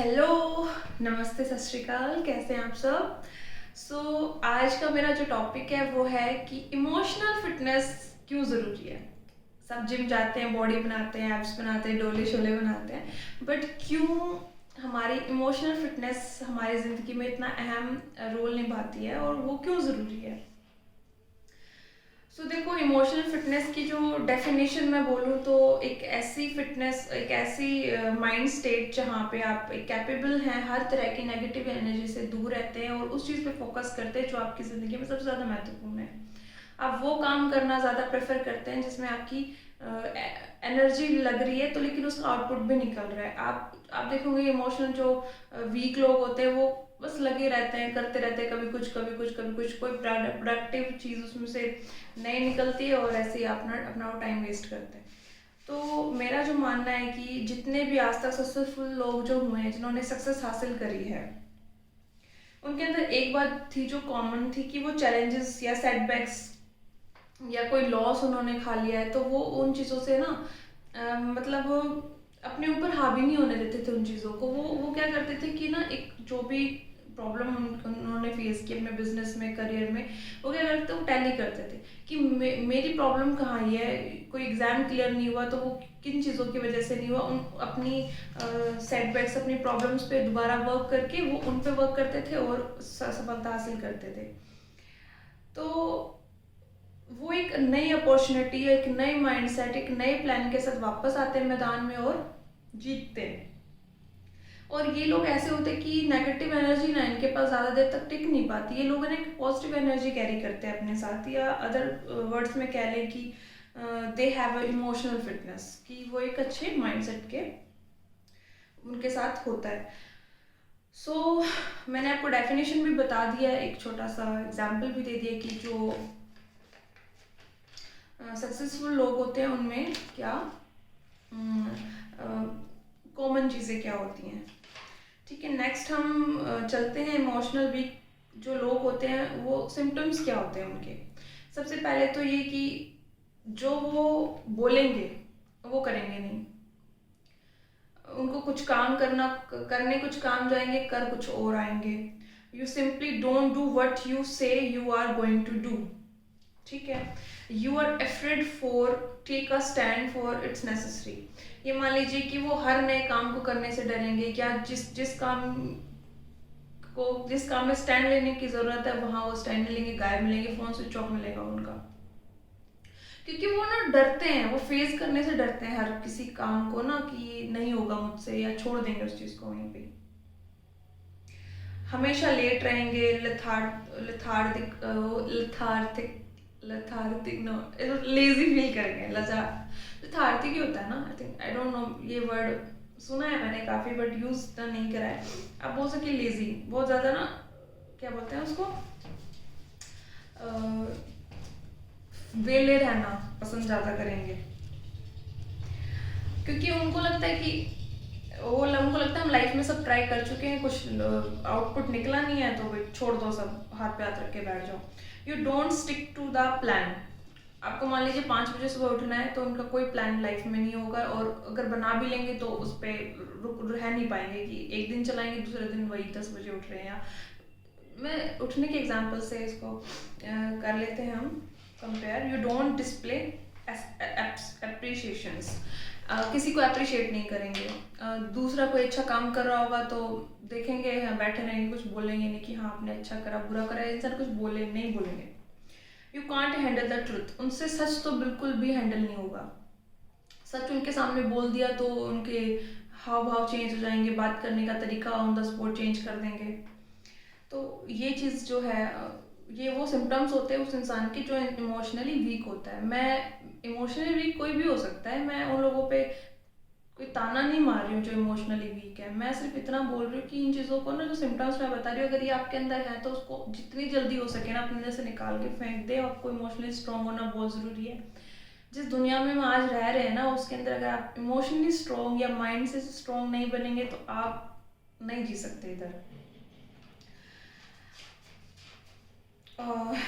Hello, नमस्ते, सत श्री अकाल, कैसे हैं आप सब। आज का मेरा जो टॉपिक है वो है कि इमोशनल फिटनेस क्यों ज़रूरी है। सब जिम जाते हैं, बॉडी बनाते हैं, एब्स बनाते हैं, डोले शोले बनाते हैं, बट क्यों हमारी इमोशनल फिटनेस हमारी ज़िंदगी में इतना अहम रोल निभाती है और वो क्यों ज़रूरी है। देखो, इमोशनल फिटनेस की जो डेफिनेशन मैं बोलूँ तो एक ऐसी फिटनेस, एक ऐसी माइंड स्टेट जहाँ पे आप एक कैपेबल हैं, हर तरह की नेगेटिव एनर्जी से दूर रहते हैं और उस चीज़ पे फोकस करते हैं जो आपकी ज़िंदगी में सबसे ज़्यादा महत्वपूर्ण है। आप वो काम करना ज़्यादा प्रेफर करते हैं जिसमें आपकी एनर्जी लग रही है तो लेकिन उसका आउटपुट भी निकल रहा है। आप देखोगे इमोशनल जो वीक लोग होते हैं वो बस लगे रहते हैं, करते रहते हैं, कभी कुछ कभी कुछ कभी कुछ, कोई प्रोडक्टिव चीज़ उसमें से नहीं निकलती है और ऐसे ही अपना अपना वो टाइम वेस्ट करते हैं। तो मेरा जो मानना है कि जितने भी आज तक सक्सेसफुल लोग जो हुए हैं, जिन्होंने सक्सेस हासिल करी है, उनके अंदर एक बात थी जो कॉमन थी कि वो चैलेंजेस या सेटबैक्स या कोई लॉस उन्होंने खा लिया है तो वो उन चीज़ों से ना मतलब अपने ऊपर हावी नहीं होने देते थे उन चीज़ों को। वो क्या करते थे कि ना एक जो भी प्रॉब्लम उन्होंने फेस की अपने बिजनेस में, करियर में, वो क्या करते थे, वो टैली करते थे कि मेरी प्रॉब्लम कहाँ आई है। कोई एग्ज़ाम क्लियर नहीं हुआ तो वो किन चीज़ों की वजह से नहीं हुआ, उन अपनी सेटबैक्स, अपनी प्रॉब्लम्स पे दोबारा वर्क करके वो उन पे वर्क करते थे और सफलता हासिल करते थे। तो वो एक नई अपॉर्चुनिटी, एक नई माइंडसेट, एक नए प्लान के साथ वापस आते हैं मैदान में और जीतते हैं। और ये लोग ऐसे होते हैं कि नेगेटिव एनर्जी ना इनके पास ज़्यादा देर तक टिक नहीं पाती। ये लोग ना एक पॉजिटिव एनर्जी कैरी करते हैं अपने साथ, या अदर वर्ड्स में कह लें कि they have a emotional fitness, कि वो एक अच्छे माइंडसेट के उनके साथ होता है। मैंने आपको डेफिनेशन भी बता दिया, एक छोटा सा एग्जाम्पल भी दे दिया कि जो सक्सेसफुल लोग होते हैं उनमें क्या कॉमन चीज़ें क्या होती हैं। ठीक है, नेक्स्ट हम चलते हैं इमोशनल वीक जो लोग होते हैं वो सिम्टम्स क्या होते हैं उनके। सबसे पहले तो ये कि जो वो बोलेंगे वो करेंगे नहीं। उनको कुछ काम करने कुछ काम जाएंगे, कर कुछ और आएंगे। You simply don't do what you say you are going to do. ठीक है, you are afraid for take a stand for it's necessary. ये मान लीजिए कि वो हर नए काम को करने से डरेंगे, क्या जिस काम में स्टैंड लेने की जरूरत है वहां वो स्टैंड नहीं लेंगे, गायब मिलेंगे, फोन स्विच ऑफ मिलेगा उनका। क्योंकि वो ना डरते हैं, वो फेस करने से डरते हैं हर किसी काम को ना, कि नहीं होगा मुझसे या छोड़ देंगे उस चीज को वहीं पे। हमेशा लेट रहेंगे, लथार्थिक लथार्थिक नो लेजी फील करेंगे, लथार्थिक ही होता है ना, I think, I don't know ये वर्ड सुना है मैंने काफ़ी बट यूज़ तो नहीं करा है। आप बोल सकते लेजी, बहुत ज़्यादा ना, क्या बोलते हैं उसको, वेले रहना पसंद ज़्यादा करेंगे। क्योंकि उनको लगता है कि उनको लगता है हम लाइफ में सब ट्राई कर चुके हैं, कुछ आउटपुट निकला नहीं है तो भाई छोड़ दो, सब हाथ पे हाथ रख के बैठ जाओ। You don't stick to the plan. आपको मान लीजिए 5 बजे सुबह उठना है तो उनका कोई प्लान लाइफ में नहीं होगा, और अगर बना भी लेंगे तो उस पर रह नहीं पाएंगे कि एक दिन चलाएंगे दूसरे दिन वही 10 बजे उठ रहे हैं। या मैं उठने के एग्जाम्पल से इसको कर लेते हैं हम compare. You don't display appreciations. किसी को अप्रिशिएट नहीं करेंगे। दूसरा कोई अच्छा काम कर रहा होगा तो देखेंगे, बैठे रहेंगे, कुछ बोलेंगे नहीं कि हाँ आपने अच्छा करा, बुरा करा, इंसान कुछ बोले नहीं बोलेंगे। You can't handle the truth. उनसे सच तो बिल्कुल भी हैंडल नहीं होगा। सच उनके सामने बोल दिया तो उनके हाव भाव चेंज हो जाएंगे, बात करने का तरीका ऑन द स्पॉट चेंज कर देंगे। तो ये चीज़ जो है, ये वो सिम्टम्स होते हैं उस इंसान के जो इमोशनली वीक होता है। मैं इमोशनली वीक कोई भी हो सकता है, मैं उन लोगों पे कोई ताना नहीं मार रही हूँ जो इमोशनली वीक है। मैं सिर्फ इतना बोल रही हूँ कि इन चीज़ों को ना, जो सिम्टम्स मैं बता रही हूँ, अगर ये आपके अंदर है तो उसको जितनी जल्दी हो सके ना अपने अंदर से निकाल के फेंक दे। आपको इमोशनली स्ट्रॉन्ग होना बहुत ज़रूरी है। जिस दुनिया में हम आज रह रहे हैं ना, उसके अंदर अगर आप इमोशनली स्ट्रॉन्ग या माइंड से स्ट्रॉन्ग नहीं बनेंगे तो आप नहीं जी सकते इधर।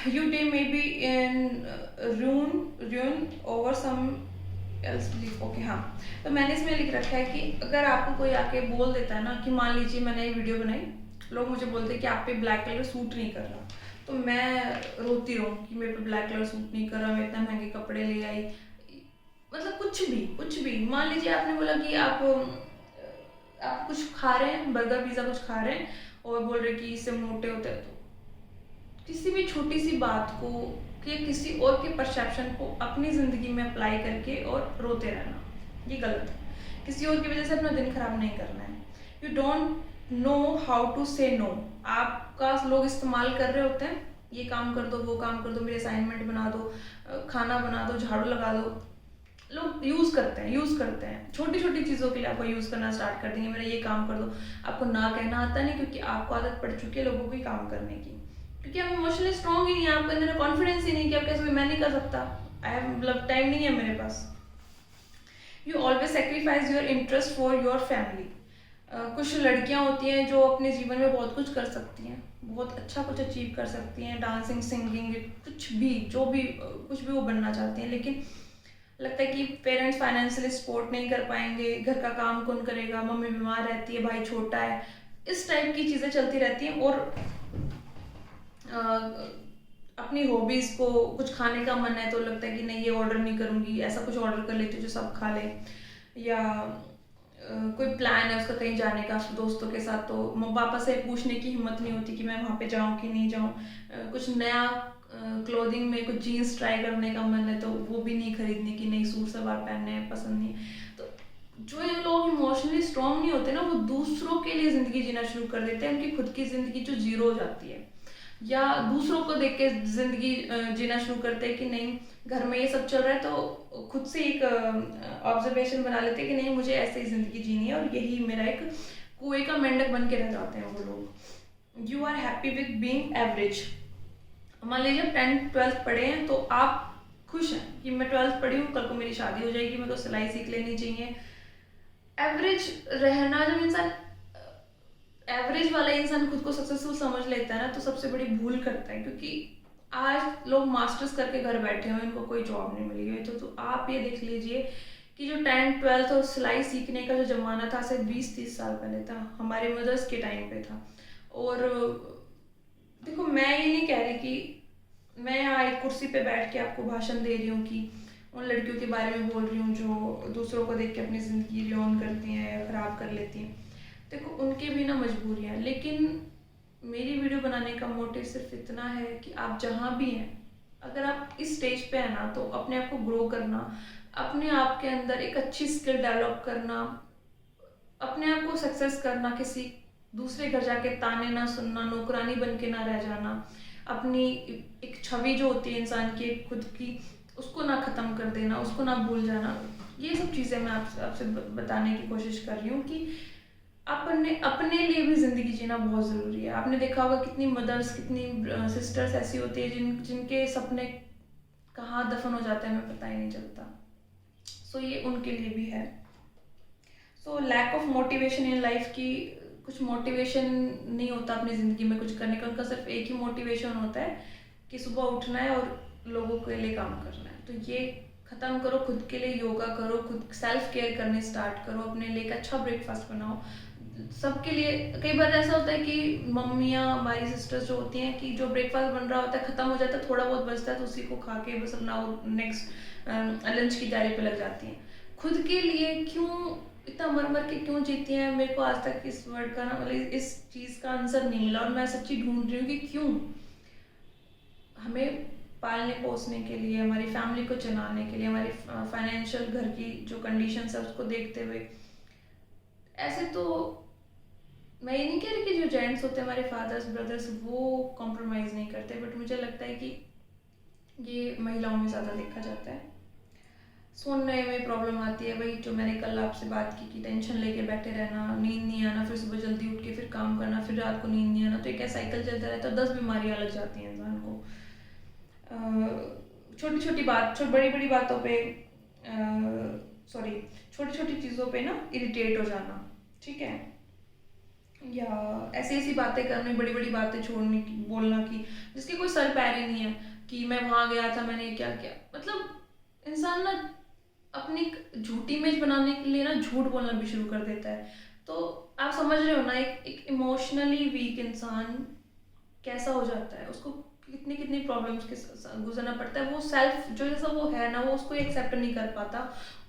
Your day may be in ruin over some else believe, okay हाँ। तो मैंने इसमें लिख रखा है कि अगर आपको कोई आके बोल देता है ना कि मान लीजिए मैंने ये वीडियो बनाई, लोग मुझे बोलते हैं कि आप पे ब्लैक कलर सूट नहीं कर रहा, तो मैं रोती रहूँ कि मेरे पे ब्लैक कलर सूट नहीं कर रहा, मैं इतना महंगे कपड़े ले आई, मतलब कुछ भी मान लीजिए आपने बोला कि आप कुछ खा रहे हैं, बर्गर पिज़्ज़ा कुछ खा रहे हैं और बोल रहे कि इससे मोटे होते हैं, तो किसी भी छोटी सी बात को कि किसी और के परसेप्शन को अपनी ज़िंदगी में अप्लाई करके और रोते रहना, ये गलत है। किसी और की वजह से अपना दिन खराब नहीं करना है। You don't know how to say no. आपका लोग इस्तेमाल कर रहे होते हैं, ये काम कर दो, वो काम कर दो, मेरे असाइनमेंट बना दो, खाना बना दो, झाड़ू लगा दो। लोग यूज़ करते हैं छोटी छोटी चीज़ों के लिए आपको यूज़ करना स्टार्ट कर देंगे, मेरा ये काम कर दो। आपको ना कहना आता नहीं, क्योंकि आपको आदत पड़ चुकी है लोगों को ही काम करने की, क्योंकि आप इमोशनली स्ट्रॉन्ग ही नहीं है, आपके अंदर कॉन्फिडेंस ही नहीं कि आप कैसे, मैं नहीं कर सकता, आई हैव मतलब टाइम नहीं है मेरे पास। You always sacrifice your interest for your family. कुछ लड़कियां होती हैं जो अपने जीवन में बहुत कुछ कर सकती हैं, बहुत अच्छा कुछ अचीव कर सकती हैं, डांसिंग, सिंगिंग, कुछ भी, जो भी कुछ भी वो बनना चाहती हैं, लेकिन लगता है कि पेरेंट्स फाइनेंशियली सपोर्ट नहीं कर पाएंगे, घर का काम कौन करेगा, मम्मी बीमार रहती है, भाई छोटा है, इस टाइप की चीज़ें चलती रहती हैं। और अपनी हॉबीज़ को, कुछ खाने का मन है तो लगता है कि नहीं ये ऑर्डर नहीं करूँगी, ऐसा कुछ ऑर्डर कर लेती हूँ जो सब खा ले। या कोई प्लान है उसका कहीं जाने का दोस्तों के साथ, तो पापा से पूछने की हिम्मत नहीं होती कि मैं वहाँ पे जाऊँ कि नहीं जाऊँ। कुछ नया क्लोथिंग में कुछ जीन्स ट्राई करने का मन है तो वो भी नहीं खरीदने की, नहीं सूट सलवार पहनने हैं, पसंद नहीं। तो जो ये लोग इमोशनली स्ट्रॉन्ग नहीं होते ना, वो दूसरों के लिए ज़िंदगी जीना शुरू कर देते हैं, उनकी खुद की ज़िंदगी जो जीरो हो जाती है, या दूसरों को देख के ज़िंदगी जीना शुरू करते हैं कि नहीं घर में ये सब चल रहा है, तो खुद से एक ऑब्जर्वेशन बना लेते हैं कि नहीं मुझे ऐसे ही ज़िंदगी जीनी है और यही मेरा एक कुएं का मेंढक बन के रह जाते हैं वो लोग। You are happy with being average. मान लीजिए 10th-12th पढ़े हैं तो आप खुश हैं कि मैं 12th पढ़ी हूँ, कल को मेरी शादी हो जाएगी, मेरे को सिलाई सीख लेनी चाहिए। एवरेज रहना, जब इंसान एवरेज वाला इंसान खुद को सक्सेसफुल समझ लेता है ना, तो सबसे बड़ी भूल करता है, क्योंकि आज लोग मास्टर्स करके घर बैठे हुए, इनको कोई जॉब नहीं मिली है। तो आप ये देख लीजिए कि जो 10th-12th और सिलाई सीखने का जो ज़माना था, से 20-30 साल पहले था, हमारे मदर्स के टाइम पे था। और देखो, मैं ये नहीं कह रही कि मैं यहाँ एक कुर्सी पे बैठ के आपको भाषण दे रही हूँ कि उन लड़कियों के बारे में बोल रही हूँ जो दूसरों को देख के अपनी ज़िंदगी रुइन करती हैं या ख़राब कर लेती हैं। देखो, उनके भी ना मजबूरियाँ, लेकिन मेरी वीडियो बनाने का मोटिव सिर्फ इतना है कि आप जहाँ भी हैं, अगर आप इस स्टेज पे हैं ना, तो अपने आप को ग्रो करना, अपने आप के अंदर एक अच्छी स्किल डेवलप करना, अपने आप को सक्सेस करना, किसी दूसरे घर जाके ताने ना सुनना, नौकरानी बन के ना रह जाना, अपनी एक छवि जो होती है इंसान की खुद की, उसको ना ख़त्म कर देना, उसको ना भूल जाना। ये सब चीज़ें मैं आपसे बताने की कोशिश कर रही हूँ कि अपने अपने लिए भी ज़िंदगी जीना बहुत ज़रूरी है। आपने देखा होगा कितनी मदर्स, कितनी सिस्टर्स ऐसी होती है जिनके सपने कहाँ दफन हो जाते हैं, हमें पता ही नहीं चलता। सो ये उनके लिए भी है। So lack of motivation in life की, कुछ मोटिवेशन नहीं होता अपनी ज़िंदगी में कुछ करने का, उनका सिर्फ एक ही मोटिवेशन होता है कि सुबह उठना है और लोगों के लिए काम करना है। तो ये ख़त्म करो, खुद के लिए योगा करो, खुद सेल्फ केयर करने स्टार्ट करो, अपने लिए एक अच्छा ब्रेकफास्ट बनाओ सबके लिए। कई बार ऐसा होता है कि मम्मियाँ, हमारी सिस्टर्स जो होती हैं, कि जो ब्रेकफास्ट बन रहा होता है ख़त्म हो जाता है, थोड़ा बहुत बचता है तो उसी को खा के बस अपना नेक्स्ट लंच की तैयारी पे लग जाती हैं। खुद के लिए क्यों इतना मर मर के क्यों जीती हैं? मेरे को आज तक इस वर्ड का ना, मतलब इस चीज़ का आंसर नहीं मिला, और मैं सच्ची ढूंढ रही हूँ कि क्यों। हमें पालने पोसने के लिए, हमारी फैमिली को चलाने के लिए, हमारी फाइनेंशियल घर की जो कंडीशंस है उसको देखते हुए, ऐसे तो मैं ये नहीं कह रही कि जो जेंट्स होते हैं, हमारे फादर्स, ब्रदर्स, वो कॉम्प्रोमाइज़ नहीं करते, बट मुझे लगता है कि ये महिलाओं में ज़्यादा देखा जाता है। सोने में प्रॉब्लम आती है, वही जो मैंने कल आपसे बात की कि टेंशन लेके बैठे रहना, नींद नहीं आना, फिर सुबह जल्दी उठ के फिर काम करना, फिर रात को नींद नहीं आना, तो एक साइकिल चलता रहता है, 10 बीमारियाँ लग जाती हैं इंसान को। छोटी छोटी बात, बड़ी बड़ी बातों पे, सॉरी, छोटी छोटी चीज़ों पे ना इरिटेट हो जाना, ठीक है, या ऐसी ऐसी बातें करनी, बड़ी बड़ी बातें छोड़ने की, बोलना कि जिसके कोई सर पैर ही नहीं है, कि मैं वहाँ गया था, मैंने क्या किया। मतलब इंसान ना अपनी एक झूठी इमेज बनाने के लिए ना झूठ बोलना भी शुरू कर देता है। तो आप समझ रहे हो ना, एक इमोशनली वीक इंसान कैसा हो जाता है, उसको कितनी कितनी प्रॉब्लम्स के गुजरना पड़ता है। वो सेल्फ जो जैसा वो है ना, वो उसको एक्सेप्ट नहीं कर पाता।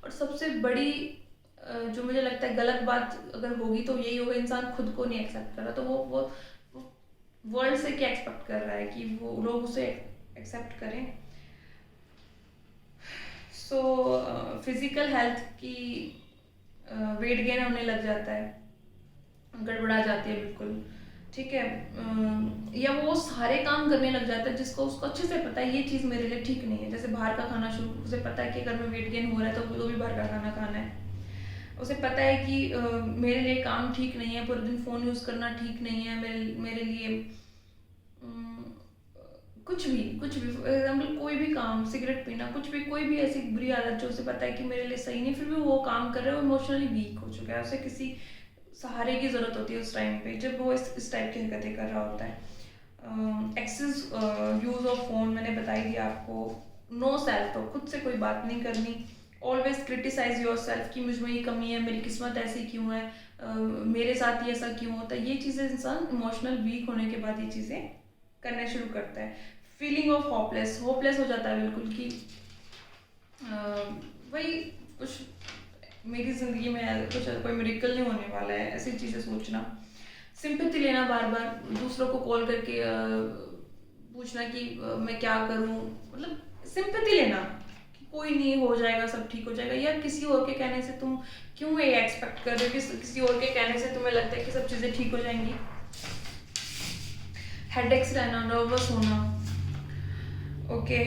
और सबसे बड़ी जो मुझे लगता है गलत बात अगर होगी तो यही होगा, इंसान खुद को नहीं एक्सेप्ट कर रहा, तो वो वर्ल्ड से क्या एक्सपेक्ट कर रहा है कि वो लोग उसे एक्सेप्ट करें। सो फिजिकल हेल्थ की वेट गेन होने लग जाता है, गड़बड़ा जाती है बिल्कुल, ठीक है। या वो सारे काम करने लग जाता है जिसको उसको अच्छे से पता है ये चीज़ मेरे लिए ठीक नहीं है। जैसे बाहर का खाना, शुरू उसे पता है कि अगर मैं वेट गेन हो रहा है तो भी बाहर का खाना खाना है। उसे पता है कि मेरे लिए काम ठीक नहीं है, पूरे दिन फ़ोन यूज़ करना ठीक नहीं है मेरे मेरे लिए। अम, कुछ भी फॉर एग्जाम्पल कोई भी काम, सिगरेट पीना, कुछ भी, कोई भी ऐसी बुरी आदत जो उसे पता है कि मेरे लिए सही नहीं, फिर भी वो काम कर रहा है। वो इमोशनली वीक हो चुका है, उसे किसी सहारे की ज़रूरत होती है उस टाइम पे, जब वो इस टाइप की हरकतें कर रहा होता है। एक्सेस यूज़ ऑफ फ़ोन मैंने बताई दी आपको। नो सेल्फ टॉक, खुद से कोई बात नहीं करनी। ऑलवेज क्रिटिसाइज योर सेल्फ कि मुझ में ये कमी है, मेरी किस्मत ऐसी क्यों है, मेरे साथ ये ऐसा क्यों होता है। ये चीज़ें इंसान इमोशनल वीक होने के बाद ये चीज़ें करना शुरू करता है। फीलिंग ऑफ होपलेस, होपलेस हो जाता है बिल्कुल कि भाई कुछ मेरी ज़िंदगी में कुछ कोई मिरेकल नहीं होने वाला है, ऐसी चीज़ें सोचना। सिंपैथी लेना, बार बार दूसरों को कॉल करके पूछना कि मैं क्या करूं, मतलब सिंपैथी लेना कि कोई नहीं, हो जाएगा, सब ठीक हो जाएगा। या किसी और के कहने से तुम क्यों ये एक्सपेक्ट कर रहे हो कि किसी और के कहने से तुम्हें लगता है कि सब चीज़ें ठीक हो जाएंगी। हेडेक्स रहना, नर्वस होना, ओके।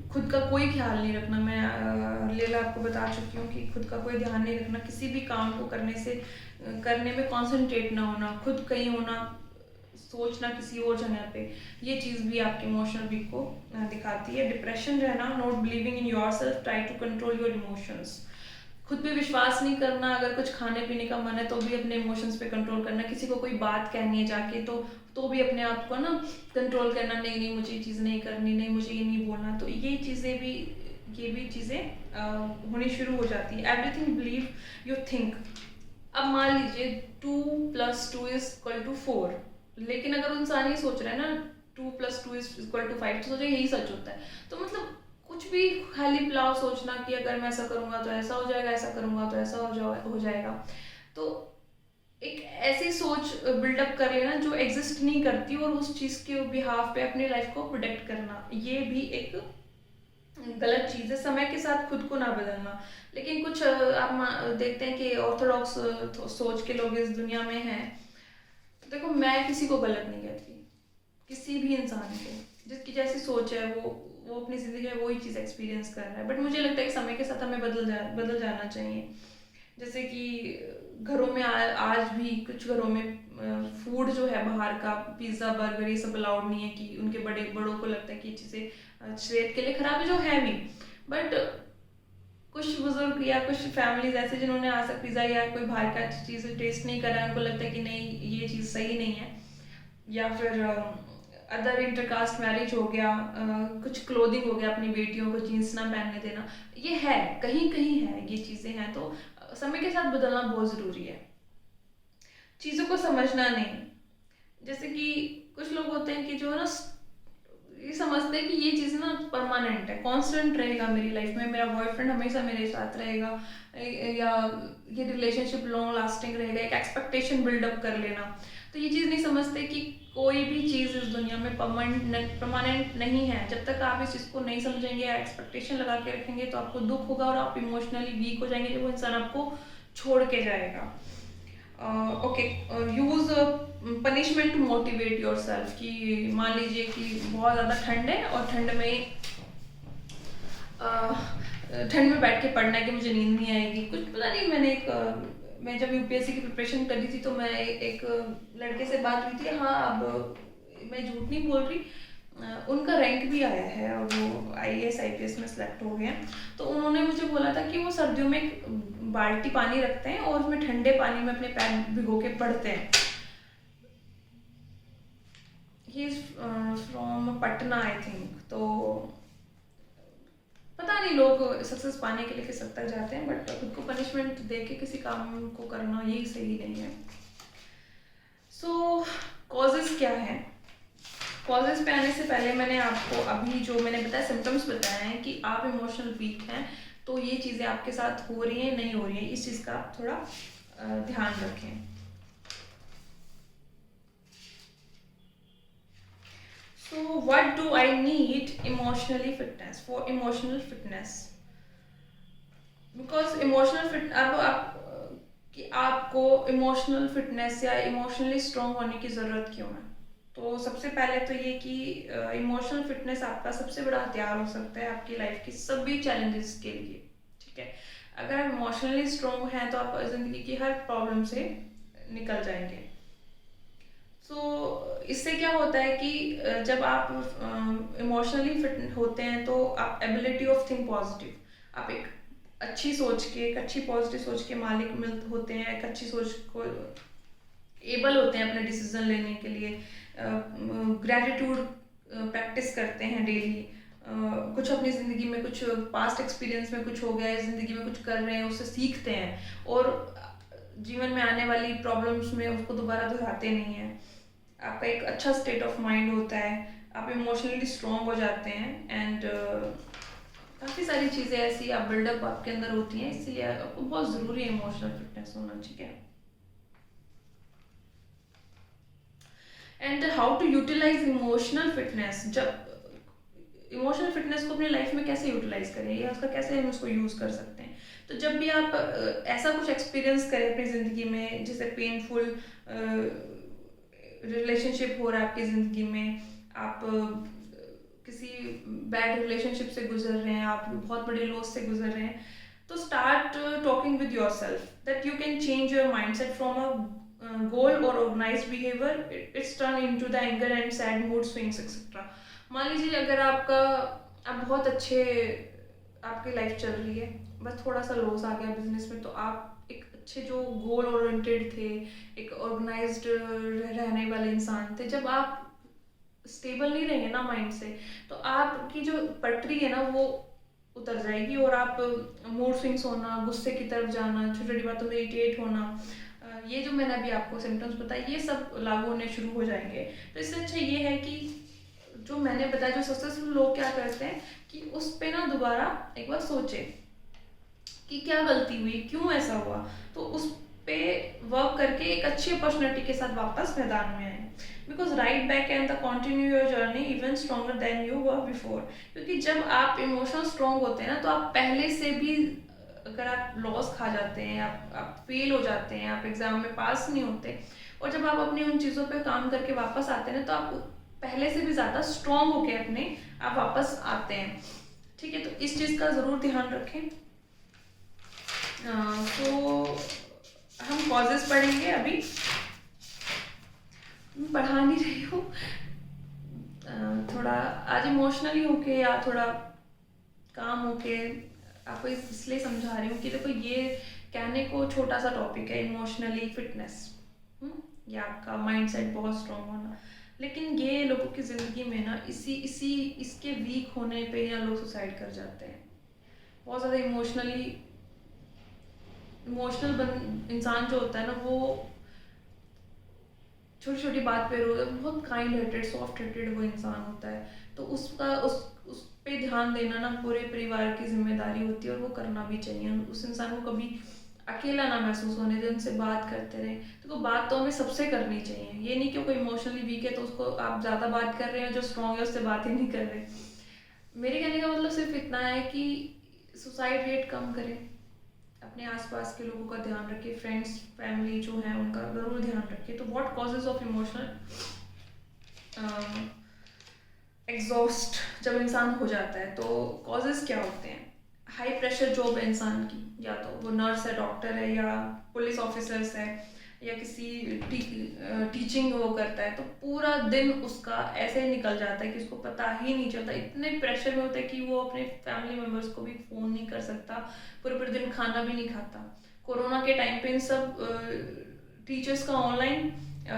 खुद का कोई ख्याल नहीं रखना, मैं लीला आपको बता चुकी हूँ कि खुद का कोई ध्यान नहीं रखना, किसी भी काम को करने में कॉन्सेंट्रेट ना होना, खुद कहीं होना, सोचना किसी और जगह पे, ये चीज़ भी आपके इमोशनल वीक को दिखाती है। डिप्रेशन रहना, not believing in yourself, try to control your emotions, खुद पे विश्वास नहीं करना। अगर कुछ खाने पीने का मन है तो भी अपने इमोशंस पे कंट्रोल करना। किसी को कोई बात कहनी है जाके तो भी अपने आप को ना कंट्रोल करना, नहीं नहीं मुझे ये चीज़ नहीं करनी, नहीं मुझे ये नहीं बोलना। तो ये भी चीज़ें होनी शुरू हो जाती है। Everything believe you think. अब मान लीजिए 2+2=4, लेकिन अगर इंसान ये सोच रहा है ना 2+2=5, तो सोचे यही सच होता है। तो मतलब कुछ भी खाली पुलाव सोचना कि अगर मैं ऐसा करूँगा तो ऐसा हो जाएगा, ऐसा करूँगा तो ऐसा हो जाएगा। तो एक ऐसी सोच बिल्डअप कर लेना जो एग्जिस्ट नहीं करती, और उस चीज़ के बिहाफ पे अपनी लाइफ को प्रोटेक्ट करना, ये भी एक गलत चीज़ है। समय के साथ खुद को ना बदलना। लेकिन कुछ आप देखते हैं कि ऑर्थोडॉक्स सोच के लोग इस दुनिया में हैं। देखो, मैं किसी को गलत नहीं कहती, किसी भी इंसान को जिसकी जैसी सोच है वो अपनी ज़िंदगी में वही चीज़ एक्सपीरियंस कर रहा है। बट मुझे लगता है कि समय के साथ हमें बदल जाना चाहिए। जैसे कि घरों में आज भी कुछ घरों में फूड जो है बाहर का, पिज़्ज़ा बर्गर, ये सब अलाउड नहीं है कि उनके बड़ों को लगता है कि ये चीज़ें सेहत के लिए ख़राब है, जो है भी। बट कुछ बुजुर्ग या कुछ फैमिलीज ऐसे जिन्होंने आज तक पिज़्ज़ा या कोई बाहर का चीज़ टेस्ट नहीं करा है, उनको लगता है कि नहीं ये चीज़ सही नहीं है। या फिर अदर इंटरकास्ट मैरिज हो गया, कुछ क्लोथिंग हो गया, अपनी बेटियों को जीन्स ना पहनने देना, ये है, कहीं कहीं है, ये चीज़ें हैं। तो समय के साथ बदलना बहुत ज़रूरी है, चीज़ों को समझना नहीं। जैसे कि कुछ लोग होते हैं कि जो है ना ये समझते हैं कि ये चीज़ ना परमानेंट है, कांस्टेंट रहेगा मेरी लाइफ में, मेरा बॉयफ्रेंड हमेशा मेरे साथ रहेगा, या ये रिलेशनशिप लॉन्ग लास्टिंग रहेगा, एक एक्सपेक्टेशन बिल्डअप कर लेना। तो ये चीज़ नहीं समझते कि कोई भी चीज़ इस दुनिया में परमानेंट नहीं है। जब तक आप इस चीज़ को नहीं समझेंगे या एक्सपेक्टेशन लगा के रखेंगे तो आपको दुख होगा और आप इमोशनली वीक हो जाएंगे जब वो इंसान आपको छोड़ के जाएगा। Okay, use punishment to motivate yourself. कि मान लीजिए कि बहुत ज़्यादा ठंड है और ठंड में बैठ के पढ़ना है कि मुझे नींद नहीं आएगी, कुछ पता नहीं। मैं जब यूपीएससी की प्रिपरेशन कर रही थी तो मैं एक लड़के से बात हुई थी, हाँ अब मैं झूठ नहीं बोल रही, उनका रैंक भी आया है और वो आईएएस आईपीएस में सेलेक्ट हो गए हैं। तो उन्होंने मुझे बोला था कि वो सर्दियों में एक बाल्टी पानी रखते हैं और उसमें ठंडे पानी में अपने पैर भिगो के पढ़ते हैं। He is from Patna I think. तो पता नहीं लोग सक्सेस पाने के लिए किस हद तक जाते हैं, बट खुद को पनिशमेंट दे के किसी काम को करना ये सही नहीं है। सो कॉजेज़ क्या हैं? कॉजेज़ पे आने से पहले मैंने आपको अभी जो मैंने बताया सिम्टम्स बताए हैं कि आप इमोशनल वीक हैं, तो ये चीज़ें आपके साथ हो रही हैं, नहीं हो रही हैं, इस चीज़ का आप थोड़ा ध्यान रखें। So what do I need emotionally fitness for emotional fitness? Because emotional fit अब आप कि आपको इमोशनल फिटनेस या इमोशनली स्ट्रॉन्ग होने की ज़रूरत क्यों है? तो सबसे पहले तो ये कि इमोशनल फिटनेस आपका सबसे बड़ा हथियार हो सकता है आपकी लाइफ की सभी चैलेंजेस के लिए। ठीक है, अगर आप इमोशनली स्ट्रॉन्ग हैं तो आप ज़िंदगी की हर प्रॉब्लम से निकल जाएंगे। इससे क्या होता है कि जब आप इमोशनली फिट होते हैं तो आप एबिलिटी ऑफ थिंक पॉजिटिव, आप एक अच्छी सोच के, एक अच्छी पॉजिटिव सोच के मालिक मिल होते हैं, एक अच्छी सोच को एबल होते हैं अपने डिसीजन लेने के लिए। ग्रैटिट्यूड प्रैक्टिस करते हैं डेली। कुछ अपनी ज़िंदगी में कुछ पास्ट एक्सपीरियंस में कुछ हो गया है, ज़िंदगी में कुछ कर रहे हैं, उससे सीखते हैं और जीवन में आने वाली प्रॉब्लम्स में उसको दोबारा दोहराते नहीं हैं। आपका एक अच्छा स्टेट ऑफ माइंड होता है, आप इमोशनली स्ट्रॉन्ग हो जाते हैं एंड काफ़ी सारी चीज़ें ऐसी आप बिल्डअप आपके अंदर होती हैं, इसलिए आपको बहुत ज़रूरी है इमोशनल फिटनेस होना। ठीक है, and how to utilize emotional fitness. जब इमोशनल फिटनेस को अपनी लाइफ में कैसे यूटिलाइज करें या उसका कैसे हम उसको यूज़ कर सकते हैं? तो जब भी आप ऐसा कुछ एक्सपीरियंस करें अपनी ज़िंदगी में, जैसे पेनफुल रिलेशनशिप हो रहा है आपकी ज़िंदगी में, आप किसी बैड रिलेशनशिप से गुजर रहे हैं, आप बहुत बड़े लॉस से गुजर रहे हैं, तो start talking with yourself that you can change your mindset from a goal और organise behaviour, it's turn in to the anger and sad mood swings etcetera. मान लीजिए अगर आप बहुत अच्छे, आपकी लाइफ चल रही है, बस थोड़ा सा लॉस आ गया बिजनेस में, तो आप एक अच्छे जो गोल ओरिएंटेड थे, एक ऑर्गेनाइज्ड रहने वाले इंसान थे, जब आप स्टेबल नहीं रहेंगे ना माइंड से, तो आपकी जो पटरी है ना वो उतर जाएगी और आप मूड स्विंग्स होना, गुस्से की तरफ जाना, छोटी छोटी बातों में इरिटेट होना, ये जो मैंने अभी आपको सिम्टम्स बताए ये सब लागू होने शुरू हो जाएंगे। तो इससे अच्छा ये है कि जो मैंने बताया, जो सक्सेसफुल लोग क्या करते हैं कि उस पे ना दोबारा एक बार सोचे कि क्या गलती हुई, क्यों ऐसा हुआ, तो उस पे वर्क करके एक अच्छी अपॉर्चुनिटी के साथ वापस मैदान में आए। Because right back and the continue your journey even stronger than you were before. क्योंकि जब आप इमोशनल स्ट्रॉन्ग होते हैं ना, तो आप पहले से भी, अगर आप लॉस खा जाते हैं, आप फेल हो जाते हैं, आप एग्जाम में पास नहीं होते, और जब आप अपनी उन चीज़ों पे काम करके वापस आते हैं ना, तो आप पहले से भी ज़्यादा स्ट्रॉन्ग होके अपने आप वापस आते हैं। ठीक है, तो इस चीज़ का ज़रूर ध्यान रखें। तो हम कॉजेस पढ़ेंगे अभी, पढ़ा नहीं रही हूँ, थोड़ा आज इमोशनली होके या थोड़ा काम होके आपको इसलिए समझा रही हूँ कि देखो ये कहने को छोटा सा टॉपिक है इमोशनली फिटनेस, या आपका माइंडसेट बहुत स्ट्रॉन्ग होना, लेकिन ये लोगों की ज़िंदगी में ना इसके वीक होने पे या लोग सुसाइड कर जाते हैं। बहुत ज़्यादा इमोशनल इंसान जो होता है ना, वो छोटी छोटी बात पे रो, बहुत काइंड हार्टेड, सॉफ्ट हार्टेड वो इंसान होता है, तो उस पे ध्यान देना ना पूरे परिवार की जिम्मेदारी होती है और वो करना भी चाहिए। उस इंसान को कभी अकेला ना महसूस होने दें, उनसे बात करते रहें। तो बात तो हमें सबसे करनी चाहिए, ये नहीं कि कोई इमोशनली वीक है तो उसको आप ज़्यादा बात कर रहे हैं, जो स्ट्रॉन्ग है उससे बात ही नहीं कर रहे। मेरे कहने का मतलब सिर्फ इतना है कि सुसाइड रेट कम करें, अपने आसपास के लोगों का ध्यान रखें, फ्रेंड्स फैमिली जो है उनका ज़रूर ध्यान रखें। तो what causes of emotional exhaust जब इंसान हो जाता है, तो कॉजेज क्या होते हैं? हाई प्रेशर जॉब है इंसान की, या तो वो नर्स है, डॉक्टर है, या पुलिस ऑफिसर्स है, या किसी टीचिंग वो करता है, तो पूरा दिन उसका ऐसे ही निकल जाता है कि उसको पता ही नहीं चलता, इतने प्रेशर में होता है कि वो अपने फैमिली मेम्बर्स को भी फ़ोन नहीं कर सकता, पूरे पूरे दिन खाना भी नहीं खाता। कोरोना के टाइम पे इन सब टीचर्स का ऑनलाइन,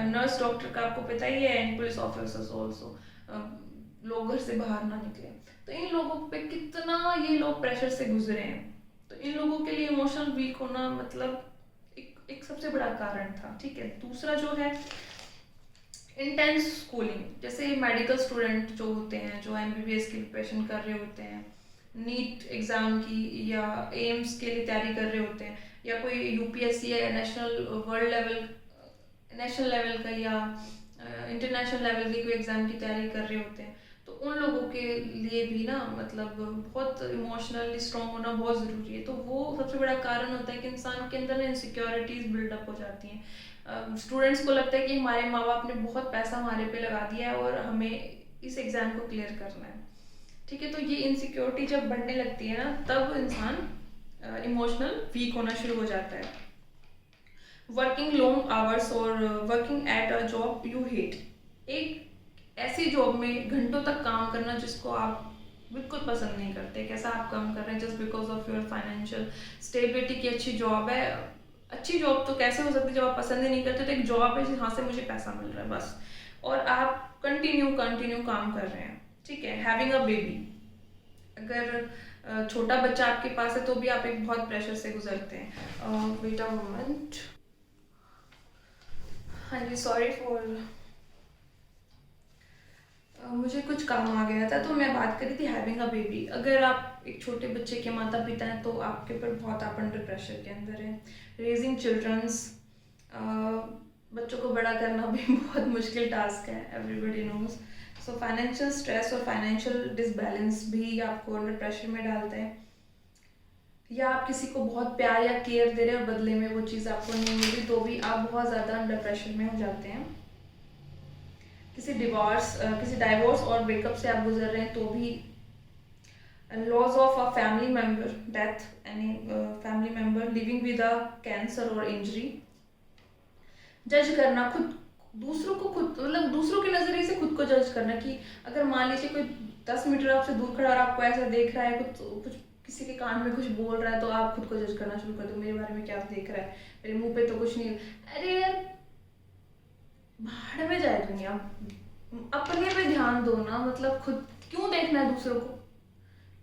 नर्स डॉक्टर का आपको पता ही है, एंड पुलिस ऑफिसर्स ऑल्सो, लोग घर से बाहर ना निकले। तो इन लोगों पे कितना ये लोग प्रेशर से गुजरे हैं, तो इन लोगों के लिए इमोशनल वीक होना मतलब एक सबसे बड़ा कारण था। ठीक है, दूसरा जो है इंटेंस स्कूलिंग, जैसे मेडिकल स्टूडेंट जो होते हैं, जो एमबीबीएस की प्रिपरेशन कर रहे होते हैं, नीट एग्ज़ाम की या एम्स के लिए तैयारी कर रहे होते हैं, या कोई यूपीएससी या नेशनल लेवल का या इंटरनेशनल लेवल की कोई एग्ज़ाम की तैयारी कर रहे होते हैं, तो उन लोगों के लिए भी ना मतलब बहुत इमोशनली स्ट्रॉन्ग होना बहुत ज़रूरी है। तो वो सबसे बड़ा कारण होता है कि इंसान के अंदर ना इनसिक्योरिटीज़ बिल्डअप हो जाती हैं। स्टूडेंट्स को लगता है कि हमारे माँ बाप ने बहुत पैसा हमारे पे लगा दिया है और हमें इस एग्ज़ाम को क्लियर करना है। ठीक है, तो ये इनसिक्योरिटी जब बढ़ने लगती है ना, तब इंसान इमोशनल वीक होना शुरू हो जाता है। वर्किंग लॉन्ग आवर्स और working at a job you hate, एक ऐसी जॉब में घंटों तक काम करना जिसको आप बिल्कुल पसंद नहीं करते, कैसा आप काम कर रहे हैं just because of your financial stability की अच्छी जॉब है। अच्छी जॉब तो कैसे हो सकती है जब आप पसंद ही नहीं करते, तो एक जॉब है जहाँ से मुझे पैसा मिल रहा है बस, और आप कंटिन्यू काम कर रहे हैं। ठीक है, हैविंग अ बेबी, अगर छोटा बच्चा आपके पास है तो भी आप एक बहुत प्रेशर से गुजरते हैं। वेट अ मोमेंट, हाँ जी, सॉरी फॉर मुझे कुछ काम आ गया था। तो मैं बात कर रही थी हैविंग अ बेबी। अगर आप एक छोटे बच्चे के माता पिता हैं तो आपके ऊपर बहुत, आप अंडर प्रेशर के अंदर हैं। रेजिंग चिल्ड्रंस, बच्चों को बड़ा करना भी बहुत मुश्किल टास्क है, everybody knows. So financial stress और फाइनेंशियल डिसबैलेंस भी आपको अंडर प्रेशर में डालते हैं। या आप किसी को बहुत प्यार या केयर दे रहे हो, बदले में वो चीज़ आपको नहीं मिली, तो भी आप बहुत ज़्यादा अंडर प्रेशर में हो जाते हैं। किसी डाइवोर्स और ब्रेकअप से आप गुजर रहे हैं तो भी, loss of a family member, death any family member, living with a cancer और इंजरी। जज करना, खुद दूसरों को, खुद मतलब दूसरों के नज़रिए से खुद को जज करना, कि अगर मान लीजिए कोई 10 मीटर आपसे दूर खड़ा और आपको ऐसा देख रहा है, कुछ किसी के कान में कुछ बोल रहा है, तो आप खुद को जज करना शुरू कर दो, मेरे बारे में क्या देख रहा है, मेरे मुंह पे तो कुछ नहीं। अरे यार, भाड़ में जाए दुनिया, अपने पे ध्यान दो ना। मतलब खुद क्यों देखना है दूसरों को,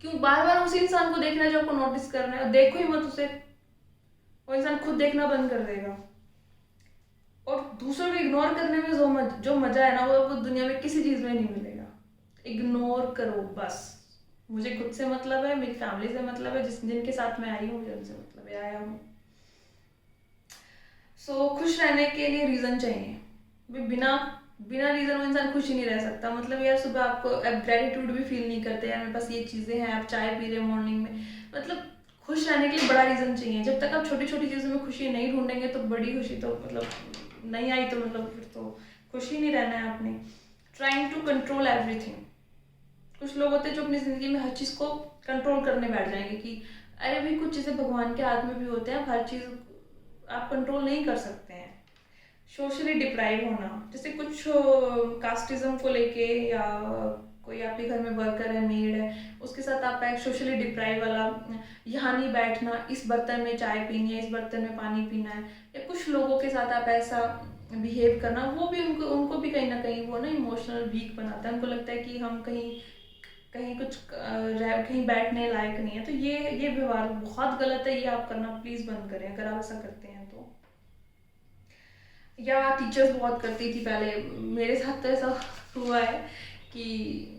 क्यों बार बार उसी इंसान को देखना है जो आपको नोटिस करना है, और देखो ही मत उसे, वो इंसान खुद देखना बंद कर देगा। और दूसरों को इग्नोर करने में जो मजा है ना, वो दुनिया में किसी चीज में नहीं मिलेगा। इग्नोर करो बस। मुझे खुद से मतलब है, मेरी फैमिली से मतलब है, जिनके साथ मैं आई हूँ मुझे उनसे मतलब है, आया हूँ। सो खुश रहने के लिए रीजन चाहिए। बिना बिना रीजन वो इंसान खुश ही नहीं रह सकता। मतलब यार, सुबह आपको ग्रेटिट्यूड भी फील नहीं करते, यार मेरे पास ये चीज़ें हैं, आप चाय पी रहे मॉर्निंग में, मतलब खुश रहने के लिए बड़ा रीज़न चाहिए। जब तक आप छोटी छोटी चीज़ों में खुशी नहीं ढूंढेंगे तो बड़ी खुशी तो मतलब नहीं आई, तो मतलब फिर तो खुश ही नहीं रहना है आपने। ट्राइंग टू कंट्रोल एवरीथिंग, कुछ लोग होते हैं जो अपनी ज़िंदगी में हर चीज़ को कंट्रोल करने बैठ जाएंगे, कि अरे भाई, कुछ चीज़ें भगवान के हाथ में भी होते हैं, हर चीज़ आप कंट्रोल नहीं कर सकते हैं। सोशली डिप्राइव होना, जैसे कुछ कास्टिज्म को लेके, या कोई आपके घर में वर्कर है, मेड है, उसके साथ आप एक सोशली डिप्राइव वाला, यहाँ नहीं बैठना, इस बर्तन में चाय पीनी है, इस बर्तन में पानी पीना है, या कुछ लोगों के साथ आप ऐसा बिहेव करना, वो भी उनको उनको भी कहीं ना कहीं वो ना इमोशनल वीक बनाता है। उनको लगता है कि हम कहीं कहीं कुछ कहीं बैठने लायक नहीं है। तो ये व्यवहार बहुत गलत है, ये आप करना प्लीज़ बंद करें अगर आप ऐसा करते हैं तो। या टीचर्स बहुत करती थी पहले, मेरे साथ तो ऐसा हुआ है कि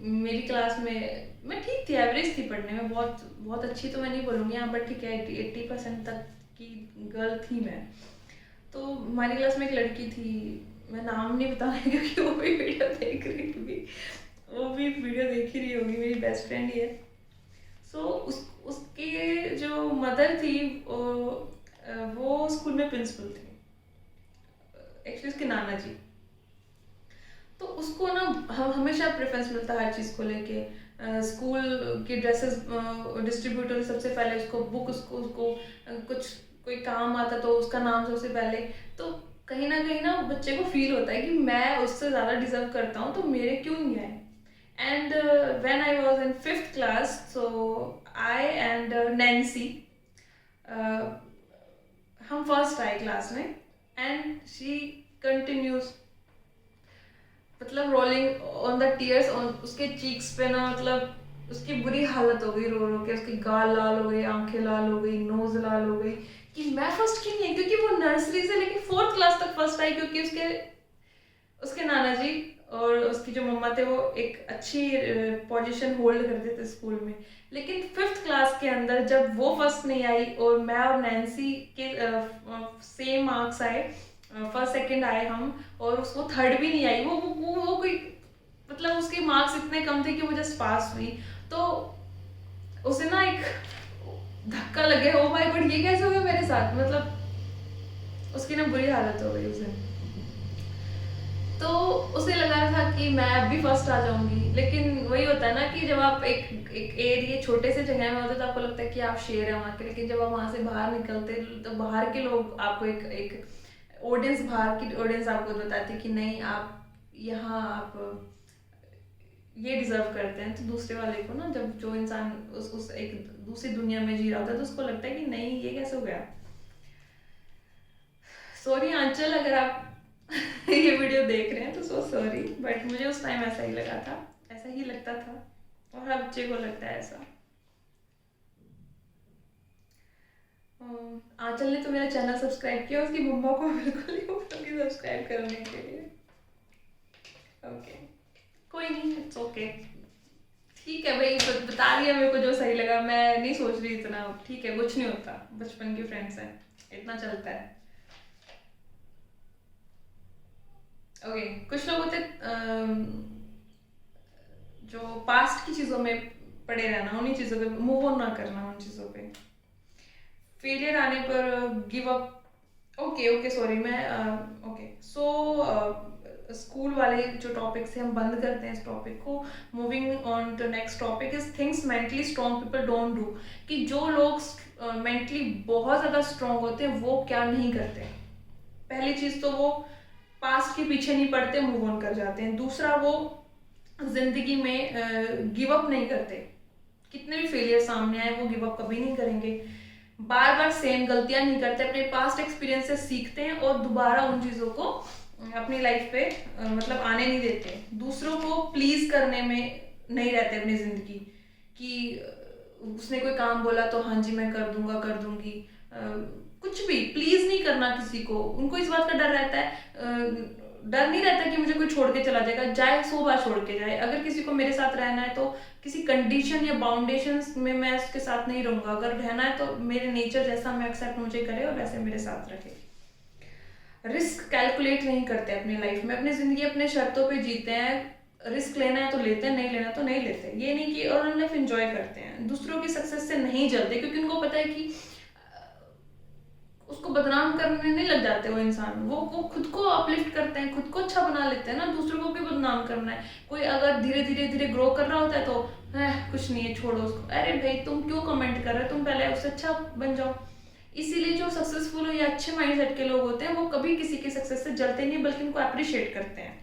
मेरी क्लास में, मैं ठीक थी, एवरेज थी पढ़ने में, बहुत बहुत अच्छी तो मैं नहीं बोलूँगी यहाँ, बट ठीक है, 80% तक की गर्ल थी मैं। तो हमारी क्लास में एक लड़की थी, मैं नाम नहीं बताऊँगी क्योंकि वो भी वीडियो देख रही होगी, वो भी वीडियो देख ही रही होगी, मेरी बेस्ट फ्रेंड ही है। सो उसकी जो मदर थी वो स्कूल में प्रिंसिपल थी, एक्चुअली उसके नाना जी। तो उसको ना हमेशा प्रेफरेंस मिलता हर चीज़ को लेके। स्कूल की ड्रेसेस डिस्ट्रीब्यूटर सबसे पहले, उसको बुक, उसको कुछ कोई काम आता तो उसका नाम सबसे पहले। तो कहीं ना बच्चे को फील होता है कि मैं उससे ज़्यादा डिजर्व करता हूँ, तो मेरे क्यों नहीं आए। And when I was in 5th class, so I and Nancy, हम फर्स्ट आए क्लास में, एंड शी कंटिन्यूज, मतलब rolling on the tears on उसके चीक्स पे ना, मतलब उसकी बुरी हालत हो गई रो रो के, उसकी गाल लाल हो गई, आंखें लाल हो गई, नोज लाल हो गई कि मैं फर्स्ट क्यों नहीं आई, क्योंकि वो नर्सरी से लेकर 4th क्लास तक फर्स्ट आई, क्योंकि उसके उसके नाना जी और उसकी जो मम्मा थे वो एक अच्छी पोजीशन होल्ड करते थे स्कूल में। लेकिन 5th क्लास के अंदर जब वो फर्स्ट नहीं आई और मैं और नैन्सी के सेम मार्क्स आए, फर्स्ट सेकंड आए हम, और उसको थर्ड भी नहीं आई, वो कोई मतलब उसके मार्क्स इतने कम थे कि वो जस्ट पास हुई। तो उसे ना एक धक्का लगे, ओ माय गॉड ये कैसे हो गया मेरे साथ, मतलब उसकी ना बुरी हालत हो गई उस दिन। तो उसे लगा था कि मैं अब भी फर्स्ट आ जाऊंगी, लेकिन वही होता है ना कि जब आप एक एरिया छोटे से जगह में होते तो आपको लगता है कि आप शेर हैं वहाँ के, लेकिन जब आप वहाँ से बाहर निकलते तो बाहर के लोग आपको एक ऑडियंस, बाहर की ऑडियंस आपको बताती है कि नहीं आप यहाँ आप ये डिजर्व करते हैं। तो दूसरे वाले को ना, जब जो इंसान उस एक दूसरी दुनिया में जी रहा होता है तो उसको लगता है कि नहीं ये कैसे हो गया। सॉरी आंचल अगर आप ये वीडियो देख रहे हैं तो सो सॉरी, बट मुझे उस टाइम ऐसा ही लगा था, ऐसा ही लगता था, और हर बच्चे को लगता है ऐसा। आंचल ने तो मेरा चैनल सब्सक्राइब किया, उसकी मम्मा को बिल्कुल ही बोलूंगी सब्सक्राइब करने के लिए। ओके कोई नहीं, इट्स ओके, ठीक है भाई, बता दिया मेरे को जो सही लगा, मैं नहीं सोच रही इतना, ठीक है कुछ नहीं होता, बचपन के फ्रेंड्स हैं, इतना चलता है। ओके कुछ लोग होते जो पास्ट की चीज़ों में पड़े रहना, उन्हीं चीज़ों पे मूव ऑन ना करना, उन चीज़ों पे फेलियर आने पर give up. Okay okay sorry मैं ओके सो स्कूल वाले जो टॉपिक्स हैं हम बंद करते हैं इस टॉपिक को, moving on to next topic is things mentally strong people don't do. कि जो लोग मेंटली बहुत ज़्यादा स्ट्रॉन्ग होते हैं वो क्या नहीं करते। पहली चीज़ तो वो पास्ट के पीछे नहीं पड़ते, मूव ऑन कर जाते हैं। दूसरा वो जिंदगी में गिव अप नहीं करते, कितने भी फेलियर सामने आए वो गिव अप कभी नहीं करेंगे। बार बार सेम गलतियां नहीं करते, अपने पास्ट एक्सपीरियंस से सीखते हैं और दोबारा उन चीज़ों को अपनी लाइफ पे मतलब आने नहीं देते। दूसरों को प्लीज करने में नहीं रहते अपनी जिंदगी कि उसने कोई काम बोला तो हाँ जी मैं कर दूंगा कर दूंगी, कुछ भी प्लीज नहीं करना किसी को। उनको इस बात का डर रहता है, डर नहीं रहता कि मुझे कोई छोड़ के चला जाएगा, जाए 100 बार छोड़ के जाए, अगर किसी को मेरे साथ रहना है तो किसी कंडीशन या बाउंडेशन में मैं उसके साथ नहीं रहूंगा। अगर रहना है तो मेरे नेचर जैसा मैं एक्सेप्ट मुझे करे और वैसे मेरे साथ रखे। रिस्क कैलकुलेट नहीं करते अपनी लाइफ में, अपनी जिंदगी अपने शर्तों पे जीते हैं। रिस्क लेना है तो लेते हैं, नहीं लेना तो नहीं लेते। ये नहीं कि और लाइफ एंजॉय करते हैं, दूसरों की सक्सेस से नहीं जलते, क्योंकि उनको पता है कि उसको बदनाम करने नहीं लग जाते वो इंसान। वो खुद को अपलिफ्ट करते हैं, खुद को अच्छा बना लेते हैं ना, दूसरों को भी बदनाम करना है। कोई अगर धीरे धीरे धीरे ग्रो कर रहा होता है तो कुछ नहीं है छोड़ो उसको, अरे भाई तुम क्यों कमेंट कर रहे हो, तुम पहले उससे अच्छा बन जाओ। इसीलिए जो सक्सेसफुल या अच्छे माइंडसेट के लोग होते हैं वो कभी किसी की सक्सेस से जलते नहीं, बल्कि उनको अप्रिशिएट करते हैं।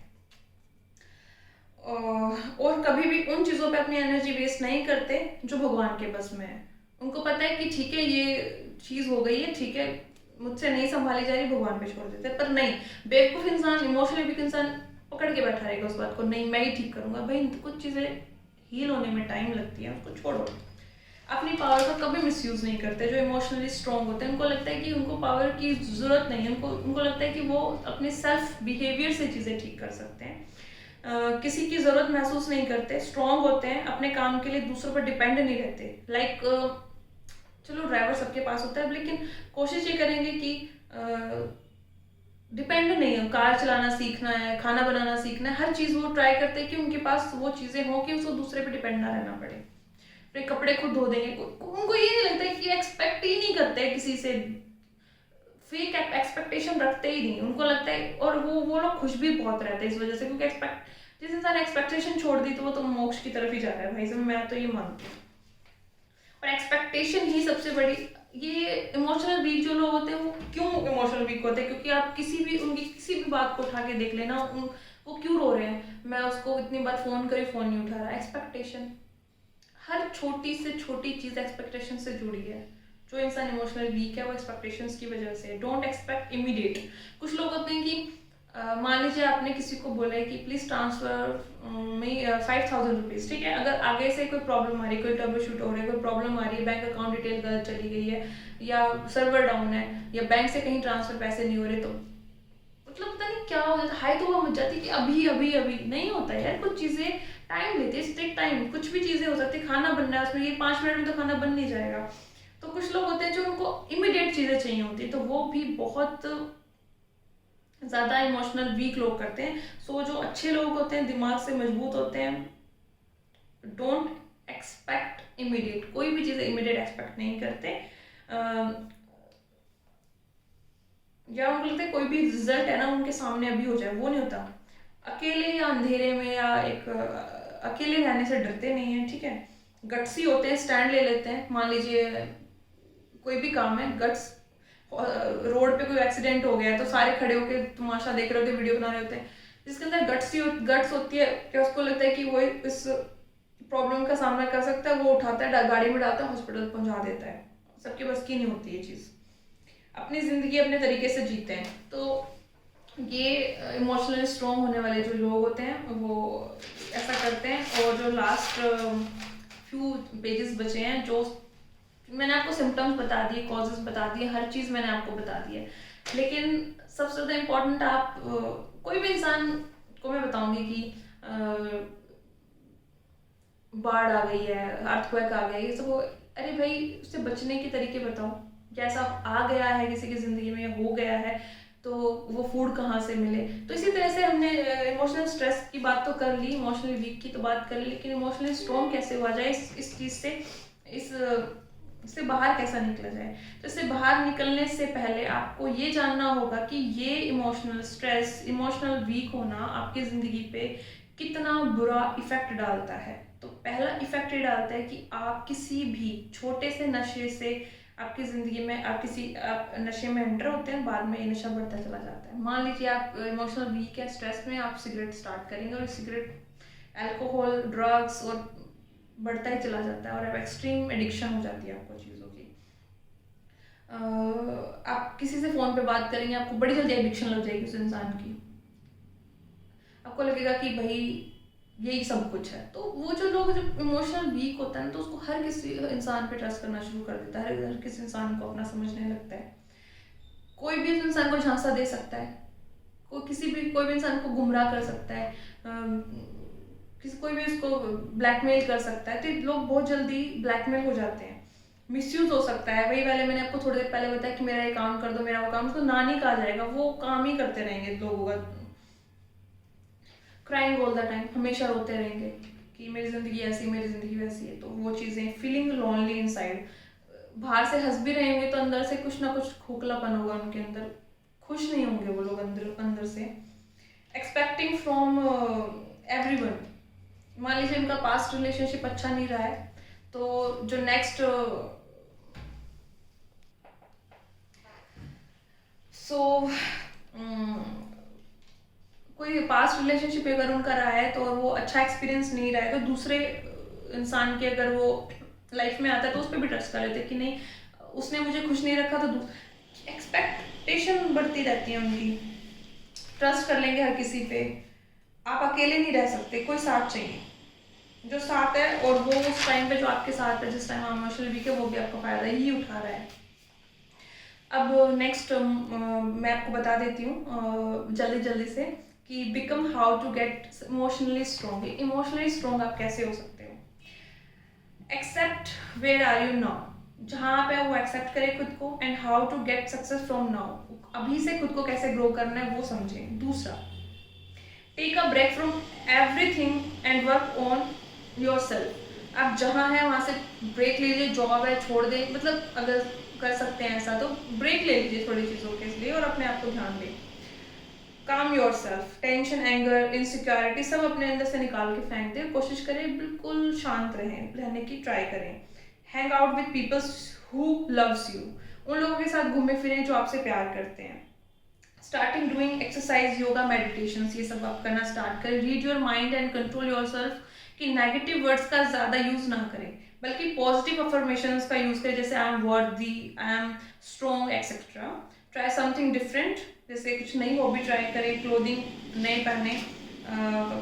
और कभी भी उन चीज़ों पे अपनी एनर्जी वेस्ट नहीं करते जो भगवान के बस में है। उनको पता है कि ठीक है ये चीज़ हो गई है, ठीक है मुझसे नहीं संभाली जा रही, भगवान पे छोड़ देते हैं। पर नहीं, बेवकूफ़ इंसान, इमोशनली वीक इंसान पकड़ के बैठा रहेगा उस बात को, नहीं मैं ही ठीक करूंगा। भाई कुछ चीज़ें हील होने में टाइम लगती है, उसको छोड़ो। अपनी पावर का कभी मिसयूज़ नहीं करते। जो इमोशनली स्ट्रॉन्ग होते हैं उनको लगता है कि उनको पावर की ज़रूरत नहीं है, उनको लगता है कि वो अपने सेल्फ बिहेवियर से चीज़ें ठीक कर सकते हैं। किसी की ज़रूरत महसूस नहीं करते, स्ट्रॉन्ग होते हैं, अपने काम के लिए दूसरों पर डिपेंड नहीं रहते। लाइक चलो ड्राइवर सबके पास होता है, लेकिन कोशिश ये करेंगे कि डिपेंड नहीं है। कार चलाना सीखना है, खाना बनाना सीखना है, हर चीज़ वो ट्राई करते हैं कि उनके पास वो चीज़ें हों कि उसको दूसरे पे डिपेंड ना रहना पड़े। अपने कपड़े खुद धो देंगे, उनको ये नहीं लगता है कि एक्सपेक्ट ही नहीं करते किसी से, फेक एक्सपेक्टेशन रखते ही नहीं। उनको लगता है, और वो लोग खुश भी बहुत रहते हैं इस वजह से, क्योंकि जिस इंसान ने एक्सपेक्टेशन छोड़ दी तो वो तो मोक्ष की तरफ ही जा रहा है भाई साहब, मैं तो ये मानती हूँ। और एक्सपेक्टेशन ही सबसे बड़ी, ये इमोशनल वीक जो लोग होते हैं वो क्यों इमोशनल वीक होते हैं, क्योंकि आप उनकी किसी भी बात को उठा के देख लेना, वो क्यों रो रहे हैं, मैं उसको इतनी बार फोन करी फोन नहीं उठा रहा। एक्सपेक्टेशन, हर छोटी से छोटी चीज़ एक्सपेक्टेशन से जुड़ी है। जो इंसान इमोशनल वीक है वो एक्सपेक्टेशंस की वजह से। Don't expect immediate. कुछ लोग होते हैं कि मान लीजिए आपने किसी को बोला है कि प्लीज़ ट्रांसफ़र में 5,000 रुपीज़, ठीक है। अगर आगे से कोई प्रॉब्लम आ रही है, कोई ट्रबल शूट हो रहा है, कोई प्रॉब्लम आ रही है, बैंक अकाउंट डिटेल गलत चली गई है, या सर्वर डाउन है, या बैंक से कहीं ट्रांसफ़र पैसे नहीं हो रहे, तो मतलब पता नहीं क्या हो जाता, हाई तो वो मच जाती है कि अभी अभी अभी नहीं होता है यार। कुछ चीज़ें टाइम लेती है, टेक टाइम। कुछ भी चीज़ें हो सकती है, खाना बन रहा है उसमें, ये 5 मिनट में तो खाना बन नहीं जाएगा। तो कुछ लोग होते हैं जो उनको इमिडिएट चीज़ें चाहिए होती है, तो वो भी बहुत ज़्यादा इमोशनल वीक लोग करते हैं। सो जो अच्छे लोग होते हैं, दिमाग से मजबूत होते हैं, डोंट एक्सपेक्ट इमिडिएट, कोई भी चीज़ इमिडिएट एक्सपेक्ट नहीं करते। या उनको लगता है कोई भी रिजल्ट है ना उनके सामने अभी हो जाए, वो नहीं होता। अकेले या अंधेरे में या एक अकेले रहने से डरते नहीं हैं, ठीक है। गट्सी होते हैं, स्टैंड ले लेते हैं। मान लीजिए कोई भी काम है, गट्स, रोड पे कोई एक्सीडेंट हो गया है तो सारे खड़े होकर तमाशा देख रहे होते हैं, वीडियो बना रहे होते हैं। जिसके अंदर गट्स होती है कि उसको लगता है कि वो इस प्रॉब्लम का सामना कर सकता है, वो उठाता है, गाड़ी में डालता है, हॉस्पिटल पहुंचा देता है। सबके बस की नहीं होती ये चीज़। अपनी ज़िंदगी अपने तरीके से जीते हैं। तो ये इमोशनली स्ट्रॉन्ग होने वाले जो लोग होते हैं वो ऐसा करते हैं। और जो लास्ट फ्यू पेजेस बचे हैं, जो मैंने आपको सिम्टम्स बता दिए, कॉजेस बता दिए, हर चीज़ मैंने आपको बता दी है। लेकिन सबसे ज़्यादा इम्पोर्टेंट, आप कोई भी इंसान को मैं बताऊंगी कि बाढ़ आ गई है, अर्थक्वेक आ गया, ये सब अरे भाई उससे बचने के तरीके बताओ। जैसा आ गया है किसी की ज़िंदगी में, हो गया है, तो वो फूड कहाँ से मिले। तो इसी तरह से हमने इमोशनल स्ट्रेस की बात तो कर ली, इमोशनली वीक की तो बात कर ली, लेकिन इमोशनली स्ट्रॉन्ग कैसे हुआ जाए, इस चीज़ से, इससे बाहर कैसा निकला जाए। तो इससे बाहर निकलने से पहले आपको ये जानना होगा कि ये इमोशनल स्ट्रेस, इमोशनल वीक होना आपकी ज़िंदगी पे कितना बुरा इफ़ेक्ट डालता है। तो पहला इफ़ेक्ट ये डालता है कि आप किसी भी छोटे से नशे से आपकी ज़िंदगी में, आप नशे में एंटर होते हैं, बाद में ये नशा बढ़ता चला जाता है। मान लीजिए आप इमोशनल वीक है, स्ट्रेस में, आप सिगरेट स्टार्ट करेंगे और सिगरेट, अल्कोहल, ड्रग्स और बढ़ता ही चला जाता है और अब एक्सट्रीम एडिक्शन हो जाती है आपको चीज़ों की। आप किसी से फ़ोन पे बात करेंगे, आपको बड़ी जल्दी एडिक्शन लग जाएगी उस इंसान की। आपको लगेगा कि भाई यही सब कुछ है। तो वो जो लोग जब इमोशनल वीक होता है ना, तो उसको हर किसी इंसान पे ट्रस्ट करना शुरू कर देता है, हर किसी इंसान को अपना समझने लगता है। कोई भी इंसान को झांसा दे सकता है, कोई भी इंसान को गुमराह कर सकता है, कोई भी उसको ब्लैकमेल कर सकता है। तो लोग बहुत जल्दी ब्लैकमेल हो जाते हैं, मिसयूज हो सकता है। वही वाले मैंने आपको थोड़ी देर पहले बताया कि मेरा ये काम कर दो, मेरा वो काम, उसको ना नहीं कहा जाएगा, वो काम ही करते रहेंगे लोगों का। क्राइंग ऑल द टाइम, हमेशा रोते रहेंगे कि मेरी ज़िंदगी ऐसी, मेरी ज़िंदगी वैसी है। तो वो चीज़ें, फीलिंग लोनली इनसाइड, बाहर से हंस भी रहे होंगे तो अंदर से कुछ ना कुछ खोखलापन होगा उनके अंदर, खुश नहीं होंगे वो लोग अंदर से। एक्सपेक्टिंग फ्रॉम एवरीवन, मान लीजिए उनका पास्ट रिलेशनशिप अच्छा नहीं रहा है, तो जो नेक्स्ट कोई पास्ट रिलेशनशिप अगर उनका रहा है तो वो अच्छा एक्सपीरियंस नहीं रहा है, तो दूसरे इंसान के अगर वो लाइफ में आता है तो उस पर भी ट्रस्ट कर लेते कि नहीं, उसने मुझे खुश नहीं रखा, तो एक्सपेक्टेशन बढ़ती रहती है उनकी। ट्रस्ट कर लेंगे हर किसी पे। आप अकेले नहीं रह सकते, कोई साथ चाहिए, जो साथ है, और वो उस टाइम पे जो आपके साथ है, जिस टाइम आप इमोशनल वीक है, वो भी आपका फायदा ही उठा रहा है। अब नेक्स्ट मैं आपको बता देती हूँ जल्दी से कि become how to get emotionally strong. Emotionally strong आप कैसे हो सकते हो? Accept where are you now, जहाँ पे वो एक्सेप्ट करें खुद को, and how to get success from now, अभी से खुद को कैसे ग्रो करना है वो समझें। दूसरा, take a break from everything and work on yourself. आप जहाँ हैं वहाँ से ब्रेक लीजिए, जॉब है छोड़ दें, मतलब अगर कर सकते हैं ऐसा तो ब्रेक ले लीजिए थोड़ी चीज़ों के लिए और अपने आप को ध्यान दें। काम your self, tension, anger, insecurity सब अपने अंदर से निकाल के फेंक दें। कोशिश करें बिल्कुल शांत रहने की ट्राई करें। Hang out with peoples who loves you, उन लोगों के साथ घूमे फिरें जो आपसे प्यार करते हैं। Starting doing exercise, yoga, meditation, ये सब आप करना स्टार्ट करें। Read your mind and control your self, कि नेगेटिव वर्ड्स का ज़्यादा यूज़ ना करें, बल्कि पॉजिटिव अफर्मेशंस का यूज़ करें, जैसे आई एम वर्दी, I am strong, etcetera. Try something different, जैसे कुछ नई हॉबी ट्राई करें, क्लोथिंग नए पहने,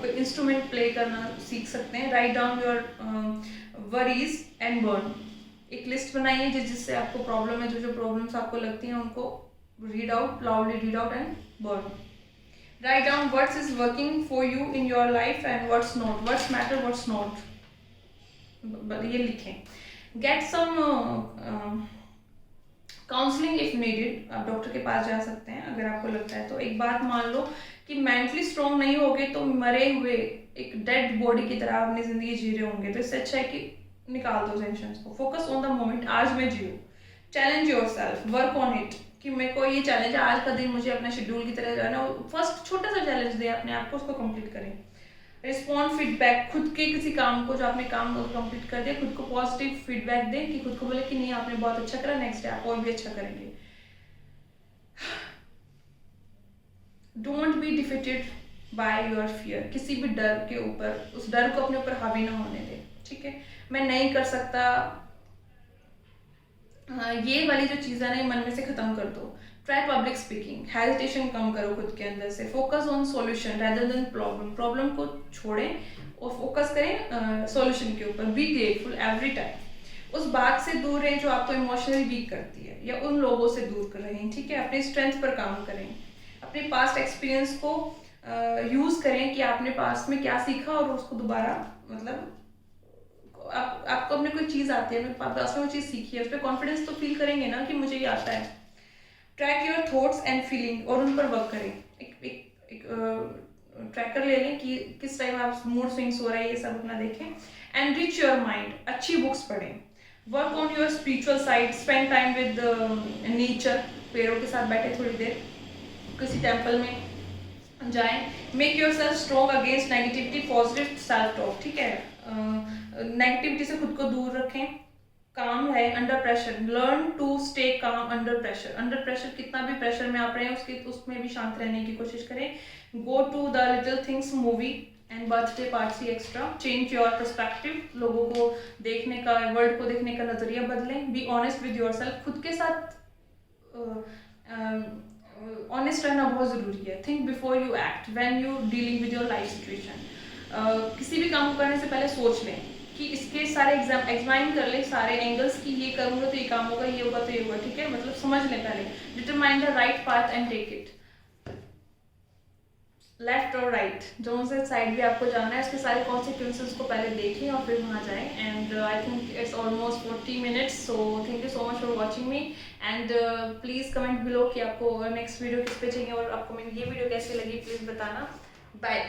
कोई इंस्ट्रूमेंट प्ले करना सीख सकते हैं। Write down your worries and burn, एक लिस्ट बनाइए जिससे आपको प्रॉब्लम है, जो प्रॉब्लम्स आपको लगती हैं उनको read out, loudly read out and burn. Write down what's is working for you in your life and what's not, what's matter what's not, ये लिखें। Get some counselling if needed, आप doctor के पास जा सकते हैं अगर आपको लगता है तो। एक बात मान लो कि मेंटली स्ट्रॉन्ग नहीं होगे तो मरे हुए एक डेड बॉडी की तरह अपनी जिंदगी जी रहे होंगे, तो इससे अच्छा है कि निकाल दो टेंशन को, फोकस ऑन द मोमेंट, आज में जियो। Challenge yourself, work on it, कि मेरे को ये चैलेंज है, आज का दिन मुझे अपने शेड्यूल की तरह जाना, फर्स्ट छोटा सा चैलेंज दे अपने आप को, उसको कंप्लीट करें। रिस्पॉन्ड फीडबैक, खुद के किसी काम को, जो आपने काम कंप्लीट कर दिया, खुद को पॉजिटिव फीडबैक दें, कि खुद को बोले कि नहीं आपने बहुत अच्छा करा, नेक्स्ट डे आप और भी अच्छा करेंगे। Don't be defeated by your fear, किसी भी डर के ऊपर, उस डर को अपने ऊपर हावी ना होने दे, ठीक है। मैं नहीं कर सकता, ये वाली जो चीज़ें ना मन में से खत्म कर दो। ट्राई पब्लिक स्पीकिंग, हेजिटेशन कम करो खुद के अंदर से। Focus on solution rather than problem, problem को छोड़ें और फोकस करें सॉल्यूशन के ऊपर। बी ग्रेटफुल एवरी टाइम, उस बात से दूर रहें जो आपको इमोशनली वीक करती है, या उन लोगों से दूर कर रहें, ठीक है। अपने स्ट्रेंथ पर काम करें, अपने पास्ट एक्सपीरियंस को यूज़ करें कि आपने पास्ट में क्या सीखा और उसको दोबारा, मतलब आपको अपने कोई चीज़ आती है, पास्ट में वो चीज़ सीखी है, उस पर कॉन्फिडेंस तो फील करेंगे ना कि मुझे ये आता है। Track your thoughts and feeling, और उन पर वर्क करें। एक ट्रैकर ले लें कि किस टाइम आप मूड स्विंग्स हो रहा है, ये सब अपना देखें। एंड रिच योर माइंड, अच्छी बुक्स पढ़ें। Work on your spiritual side, spend time with nature, पेड़ों के साथ बैठे थोड़ी देर, किसी टेम्पल में जाएं। Make your self strong against negativity, positive self talk, ठीक है। नेगेटिविटी से खुद को दूर रखें। काम है under pressure, learn to stay calm under pressure. Under pressure, कितना भी प्रेशर में आप रहे हैं उसमें भी शांत रहने की कोशिश करें। Go to the little things movie and birthday party extra. Change your perspective, लोगों को देखने का, वर्ल्ड को देखने का नजरिया बदलें। Be honest with your self, खुद के साथ ऑनेस्ट रहना बहुत ज़रूरी है। Think before you act when you dealing with your life situation. किसी भी काम को करने से पहले सोच लें कि इसके सारे एग्जामाइन कर ले सारे एंगल्स की, ये करूँगा तो ये काम होगा, ये होगा तो ये होगा, ठीक है। मतलब समझ लें पहले। Determine the right path and take it. Left और राइट, जो से साइड भी आपको जाना है, उसके सारे कॉन्सिक्वेंसेस को पहले देखें और फिर वहाँ जाएं। And I think it's almost 40 minutes, so thank you so much for watching me. And please comment below कि आपको नेक्स्ट वीडियो किस पे चाहिए और आपको मेरी ये वीडियो कैसी लगी, प्लीज़ बताना। बाय।